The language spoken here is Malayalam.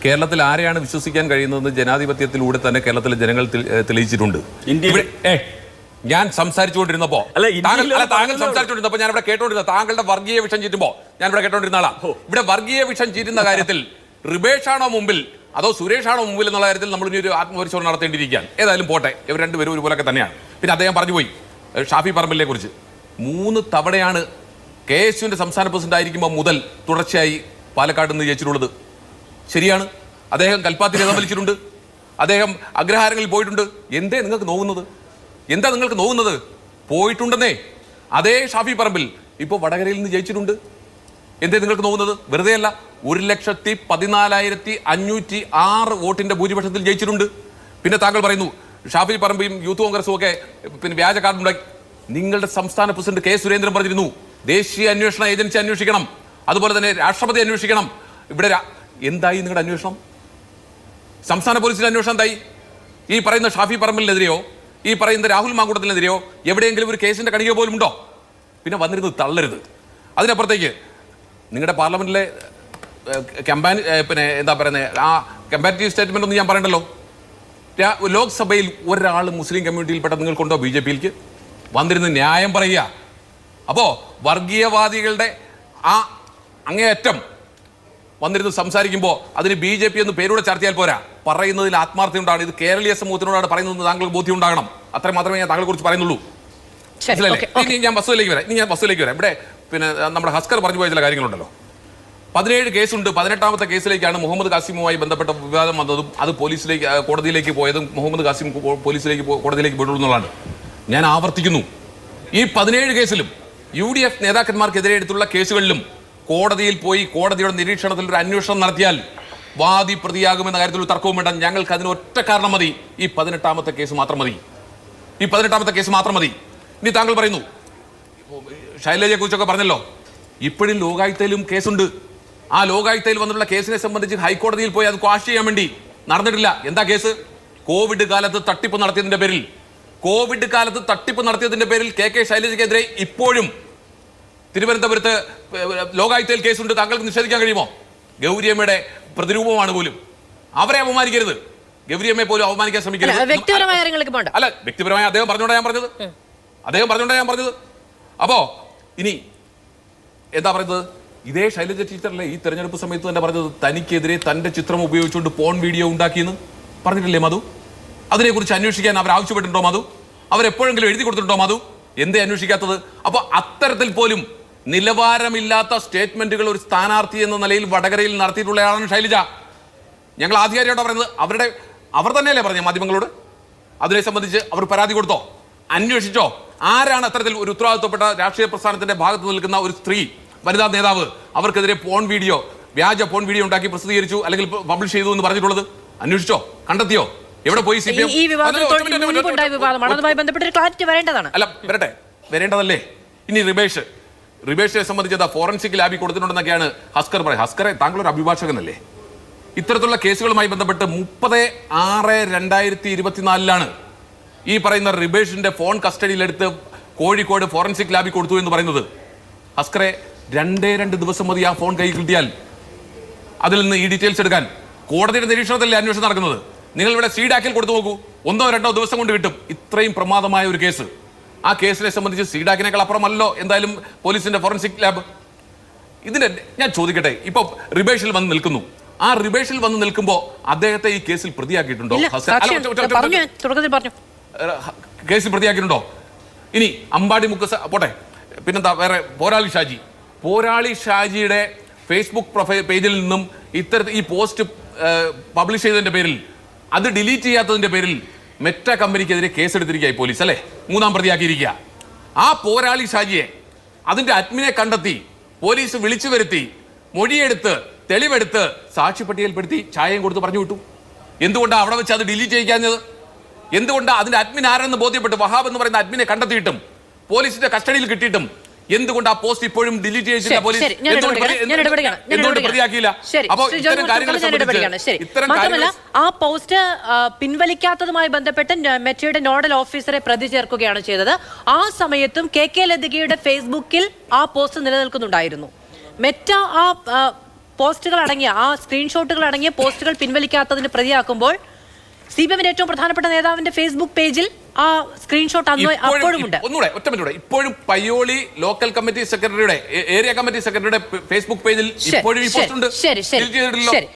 കേരളത്തിൽ ആരെയാണ് വിശ്വസിക്കാൻ കഴിയുന്നതെന്ന് ജനാധിപത്യത്തിലൂടെ തന്നെ കേരളത്തിലെ ജനങ്ങൾ തെളിയിച്ചിട്ടുണ്ട്. ഞാൻ സംസാരിച്ചുകൊണ്ടിരുന്നപ്പോ താങ്കൾ സംസാരിച്ചുകൊണ്ടിരുന്നപ്പോ ഞാൻ ഇവിടെ കേട്ടോണ്ടിരുന്ന താങ്കളുടെ വർഗീയ വിഷം ചീറ്റുമ്പോ ഞാൻ ഇവിടെ കേട്ടോണ്ടിരുന്ന ആളാ. ഇവിടെ വർഗീയ വിഷം ചീറ്റുന്ന കാര്യത്തിൽ റിബേഷാണോ മുമ്പിൽ അതോ സുരേഷാണോ മുമ്പിൽ എന്നുള്ള കാര്യത്തിൽ നമ്മൾ ഇനി ഒരു ആത്മപരിശോധന നടത്തേണ്ടിയിരിക്കുകയാണ്. ഏതായാലും പോട്ടെ, ഇവർ രണ്ടുപേരും ഒരുപോലൊക്കെ തന്നെയാണ്. പിന്നെ അദ്ദേഹം പറഞ്ഞു പോയി ഷാഫി പറമ്പിലിനെ കുറിച്ച്. 3 തവണയാണ് KSUവിന്റെ സംസ്ഥാന പ്രസിഡന്റ് ആയിരിക്കുമ്പോൾ മുതൽ തുടർച്ചയായി പാലക്കാട് നിന്ന് ജയിച്ചിട്ടുള്ളത്. ശരിയാണ്, അദ്ദേഹം കൽപ്പാത്തി രഥം വലിച്ചിട്ടുണ്ട്, അദ്ദേഹം അഗ്രഹാരങ്ങളിൽ പോയിട്ടുണ്ട്. എന്തേ നിങ്ങൾക്ക് നോക്കുന്നത്? എന്താ നിങ്ങൾക്ക് നോക്കുന്നത്? പോയിട്ടുണ്ടെന്നേ. അതേ ഷാഫി പറമ്പിൽ ഇപ്പോൾ വടകരയിൽ നിന്ന് ജയിച്ചിട്ടുണ്ട്. എന്തേ നിങ്ങൾക്ക് നോക്കുന്നത്? വെറുതെ അല്ല, 1,14,506 വോട്ടിന്റെ ഭൂരിപക്ഷത്തിൽ ജയിച്ചിട്ടുണ്ട്. പിന്നെ താങ്കൾ പറയുന്നു ഷാഫി പറമ്പിയും യൂത്ത് കോൺഗ്രസും ഒക്കെ പിന്നെ വ്യാജ കാർഡുണ്ടാക്കി. നിങ്ങളുടെ സംസ്ഥാന പ്രസിഡന്റ് K. സുരേന്ദ്രൻ പറഞ്ഞിരുന്നു ദേശീയ അന്വേഷണ ഏജൻസി അന്വേഷിക്കണം, അതുപോലെ തന്നെ രാഷ്ട്രപതി അന്വേഷിക്കണം. ഇവിടെ എന്തായി നിങ്ങളുടെ അന്വേഷണം? സംസ്ഥാന പോലീസിന്റെ അന്വേഷണം എന്തായി? ഈ പറയുന്ന ഷാഫി പറമ്പിലിനെതിരെയോ ഈ പറയുന്ന രാഹുൽ മാങ്കൂട്ടത്തിനെതിരെയോ എവിടെയെങ്കിലും ഒരു കേസിന്റെ കണിക പോലും ഉണ്ടോ? പിന്നെ വന്നിരുന്നത് തള്ളരുത്. അതിനപ്പുറത്തേക്ക് നിങ്ങളുടെ പാർലമെന്റിലെ പിന്നെ എന്താ പറയുന്നത് ആ കമ്പാരിറ്റീവ് സ്റ്റേറ്റ്മെന്റ് ഒന്നും ഞാൻ പറയണ്ടല്ലോ. ലോക്സഭയിൽ ഒരാൾ മുസ്ലിം കമ്മ്യൂണിറ്റിയിൽപ്പെട്ട നിങ്ങൾക്കുണ്ടോ? BJP-യിലേക്ക് വന്നിരുന്ന് ന്യായം പറയുക. അപ്പോൾ വർഗീയവാദികളുടെ ആ അങ്ങേയറ്റം വന്നിരുന്ന് സംസാരിക്കുമ്പോൾ അതിന് BJP എന്ന് പേരൂടെ ചർച്ചയാൽ പോരാ, പറയുന്നതിൽ ആത്മാർത്ഥത ഉണ്ടാകണം. ഇത് കേരളീയ സമൂഹത്തിനോടാണ് പറയുന്നതെന്ന് താങ്കൾക്ക് ബോധ്യം ഉണ്ടാകണം. അത്ര മാത്രമേ ഞാൻ താങ്കളെ കുറിച്ച് പറയുന്നുള്ളൂ. ഇനി ഞാൻ വസ്തുവിലേക്ക് വരാം. ഇവിടെ പിന്നെ നമ്മുടെ ഹസ്കർ പറഞ്ഞു പോയ ചില കാര്യങ്ങളുണ്ടല്ലോ. 17 കേസുണ്ട്. 18ാമത്തെ കേസിലേക്കാണ് മുഹമ്മദ് ഖാസിമുമായി ബന്ധപ്പെട്ട വിവാദം വന്നതും അത് കോടതിയിലേക്ക് പോയതും മുഹമ്മദ് ഖാസിം കോടതിയിലേക്ക് പോയിട്ടുള്ളൂ എന്നുള്ളതാണ്. ഞാൻ ആവർത്തിക്കുന്നു, ഈ 17 കേസിലും UDF നേതാക്കന്മാർക്കെതിരെ എടുത്തുള്ള കേസുകളിലും കോടതിയിൽ പോയി കോടതിയുടെ നിരീക്ഷണത്തിൽ ഒരു അന്വേഷണം നടത്തിയാൽ വാദി പ്രതിയാകുമെന്ന കാര്യത്തിൽ ഒരു തർക്കവും വേണ്ട. ഞങ്ങൾക്ക് അതിന് ഒറ്റ കാരണം മതി, ഈ 18ാമത്തെ കേസ് മാത്രം മതി. ഇനി താങ്കൾ പറയുന്നു ശൈലജയെ കുറിച്ചൊക്കെ പറഞ്ഞല്ലോ, ഇപ്പോഴും ലോകായുക്തയിലും കേസുണ്ട്. ആ ലോകായുക്തയിൽ വന്നിട്ടുള്ള കേസിനെ സംബന്ധിച്ച് ഹൈക്കോടതിയിൽ പോയി അത് ക്വാഷ് ചെയ്യാൻ വേണ്ടി നടന്നിട്ടില്ല. എന്താ കേസ്? കോവിഡ് കാലത്ത് തട്ടിപ്പ് നടത്തിയതിന്റെ പേരിൽ KK ശൈലജയ്ക്കെതിരെ ഇപ്പോഴും തിരുവനന്തപുരത്ത് ലോകായുക്തയിൽ കേസുണ്ട്. താങ്കൾക്ക് നിഷേധിക്കാൻ കഴിയുമോ? ഗൗരിയമ്മയുടെ പ്രതിരൂപമാണ് പോലും. അവരെ അപമാനിക്കരുത്. ഗൗരിയമ്മയെ പോലും അപമാനിക്കാൻ ശ്രമിക്കരുത്. അല്ല, വ്യക്തിപരമായ അദ്ദേഹം പറഞ്ഞോണ്ടാ ഞാൻ പറഞ്ഞത്. അപ്പോ ഇനി എന്താ പറയുന്നത്? ഇതേ ശൈലജ ടീച്ചറല്ലേ ഈ തെരഞ്ഞെടുപ്പ് സമയത്ത് തന്നെ പറഞ്ഞത് തനിക്കെതിരെ തന്റെ ചിത്രം ഉപയോഗിച്ചുകൊണ്ട് പോൺ വീഡിയോ ഉണ്ടാക്കിയെന്ന് പറഞ്ഞിട്ടില്ലേ മധു? അതിനെക്കുറിച്ച് അന്വേഷിക്കാൻ അവർ ആവശ്യപ്പെട്ടിട്ടുണ്ടോ മധു? അവരെപ്പോഴെങ്കിലും എഴുതി കൊടുത്തിട്ടുണ്ടോ മധു? എന്തേ അന്വേഷിക്കാത്തത്? അപ്പൊ അത്തരത്തിൽ പോലും നിലവാരമില്ലാത്ത സ്റ്റേറ്റ്മെന്റുകൾ ഒരു സ്ഥാനാർത്ഥി എന്ന നിലയിൽ വടകരയിൽ നടത്തിയിട്ടുള്ളയാളാണ് ശൈലജ. ഞങ്ങൾ ആധികാരികമായിട്ട് പറയുന്നത് അവർ തന്നെയല്ലേ പറഞ്ഞ മാധ്യമങ്ങളോട്? അതിനെ സംബന്ധിച്ച് അവർ പരാതി കൊടുത്തോ? അന്വേഷിച്ചോ? ആരാണ് അത്തരത്തിൽ ഒരു ഉത്തരവാദിത്വപ്പെട്ട രാഷ്ട്രീയ പ്രസ്ഥാനത്തിന്റെ ഭാഗത്ത് നിൽക്കുന്ന ഒരു സ്ത്രീ വനിതാ നേതാവ് അവർക്കെതിരെ വ്യാജ പോൺ വീഡിയോ ഉണ്ടാക്കി പ്രസിദ്ധീകരിച്ചു അല്ലെങ്കിൽ പബ്ലിഷ് ചെയ്തു എന്ന് പറഞ്ഞിട്ടുള്ളത്? അന്വേഷിച്ചോ? കണ്ടെത്തിയോ? എവിടെ പോയി? വരേണ്ടതല്ലേ? ഇനി റിബേഷിനെ സംബന്ധിച്ച് ഫോറൻസിക് ലാബിൽ കൊടുത്തിട്ടുണ്ടെന്നൊക്കെയാണ് ഹസ്കർ പറയുന്നത്. ഹസ്കറെ, താങ്കളൊരു അഭിഭാഷകനല്ലേ? ഇത്തരത്തിലുള്ള കേസുകളുമായി ബന്ധപ്പെട്ട് 30/6/2024 ഈ പറയുന്ന റിബേഷിന്റെ ഫോൺ കസ്റ്റഡിയിലെടുത്ത് കോഴിക്കോട് ഫോറൻസിക് ലാബിൽ കൊടുത്തു എന്ന് പറയുന്നത്. ഹസ്കറെ, 2 ദിവസം മതി ആ ഫോൺ കൈ കിട്ടിയാൽ അതിൽ നിന്ന് ഈ ഡീറ്റെയിൽസ് എടുക്കാൻ. കോടതിയുടെ നിരീക്ഷണത്തിലല്ലേ അന്വേഷണം നടക്കുന്നത്? നിങ്ങൾ ഇവിടെ സീഡാക്കിൽ കൊടുത്തു നോക്കൂ, 1-2 ദിവസം കൊണ്ട് കിട്ടും. ഇത്രയും പ്രമാദമായ ഒരു കേസ്, ആ കേസിനെ സംബന്ധിച്ച് സീഡാക്കിനേക്കാൾ അപ്പുറമല്ലോ എന്തായാലും പോലീസിന്റെ ഫോറൻസിക് ലാബ്. ഇതിന്റെ ഞാൻ ചോദിക്കട്ടെ, ഇപ്പൊ റിബേഷിൽ വന്ന് നിൽക്കുന്നു. ആ റിബേഷിൽ വന്ന് നിൽക്കുമ്പോൾ അദ്ദേഹത്തെ ഈ കേസിൽ പ്രതിയാക്കിയിട്ടുണ്ടോ? കേസിൽ പ്രതിയാക്കിയിട്ടുണ്ടോ? ഇനി അമ്പാടി മുക്ക് പോട്ടെ, പിന്നെന്താ വേറെ? പോരാളി ഷാജിയുടെ ഫേസ്ബുക്ക് പേജിൽ നിന്നും ഇത്തരത്തിൽ ഈ പോസ്റ്റ് പബ്ലിഷ് ചെയ്തതിന്റെ പേരിൽ, അത് ഡിലീറ്റ് ചെയ്യാത്തതിന്റെ പേരിൽ മെറ്റ കമ്പനിക്കെതിരെ കേസെടുത്തിരിക്കുക പോലീസ്, അല്ലേ? 3-ാം പ്രതിയാക്കിയിരിക്കുക. ആ പോരാളി ഷാജിയെ അതിന്റെ അഡ്മിനെ കണ്ടെത്തി പോലീസ് വിളിച്ചു വരുത്തി മൊഴിയെടുത്ത് തെളിവെടുത്ത് സാക്ഷി പട്ടികയിൽപ്പെടുത്തി ചായയും കൊടുത്ത് പറഞ്ഞു വിട്ടു. എന്തുകൊണ്ടാണ് അവിടെ വെച്ച് അത് ഡിലീറ്റ് ചെയ്യിക്കാഞ്ഞത്? എന്തുകൊണ്ടാണ് അതിന്റെ അഡ്മിൻ ആരെന്ന് ബോധ്യപ്പെട്ട് വഹാബ് എന്ന് പറയുന്ന അഡ്മിനെ കണ്ടെത്തിയിട്ടും പോലീസിന്റെ കസ്റ്റഡിയിൽ കിട്ടിയിട്ടും എന്തുകൊണ്ട് ആ പോസ്റ്റ് ഇപ്പോഴും ഡിലീറ്റ് ചെയ്തില്ല? പോലീസ് പ്രതിയാക്കിയില്ല. മാത്രമല്ല, ആ പോസ്റ്റ് പിൻവലിക്കാത്തതുമായി ബന്ധപ്പെട്ട് മെറ്റയുടെ നോഡൽ ഓഫീസറെ പ്രതി ചേർക്കുകയാണ് ചെയ്തത്. ആ സമയത്തും KK ലതികയുടെ ഫേസ്ബുക്കിൽ ആ പോസ്റ്റ് നിലനിൽക്കുന്നുണ്ടായിരുന്നു. മെറ്റ ആ പോസ്റ്റുകൾ അടങ്ങിയ ആ സ്ക്രീൻഷോട്ടുകൾ അടങ്ങിയ പോസ്റ്റുകൾ പിൻവലിക്കാത്തതിന് പ്രതിയാക്കുമ്പോൾ CPM-ന്റെ ഏറ്റവും പ്രധാനപ്പെട്ട നേതാവിന്റെ ഫേസ്ബുക്ക് പേജിൽ ആ സ്ക്രീൻഷോട്ട് അപ്പോഴും ഉണ്ട്. ഒന്നുകൂടെ ഒറ്റ മിനിറ്റ്, ഇപ്പോഴും പയ്യോളി ലോക്കൽ കമ്മിറ്റി സെക്രട്ടറിയുടെ ഏരിയ കമ്മിറ്റി സെക്രട്ടറിയുടെ ഫേസ്ബുക്ക് പേജിൽ ഇപ്പോഴും ഈ പോസ്റ്റ് ഉണ്ട്. ശരി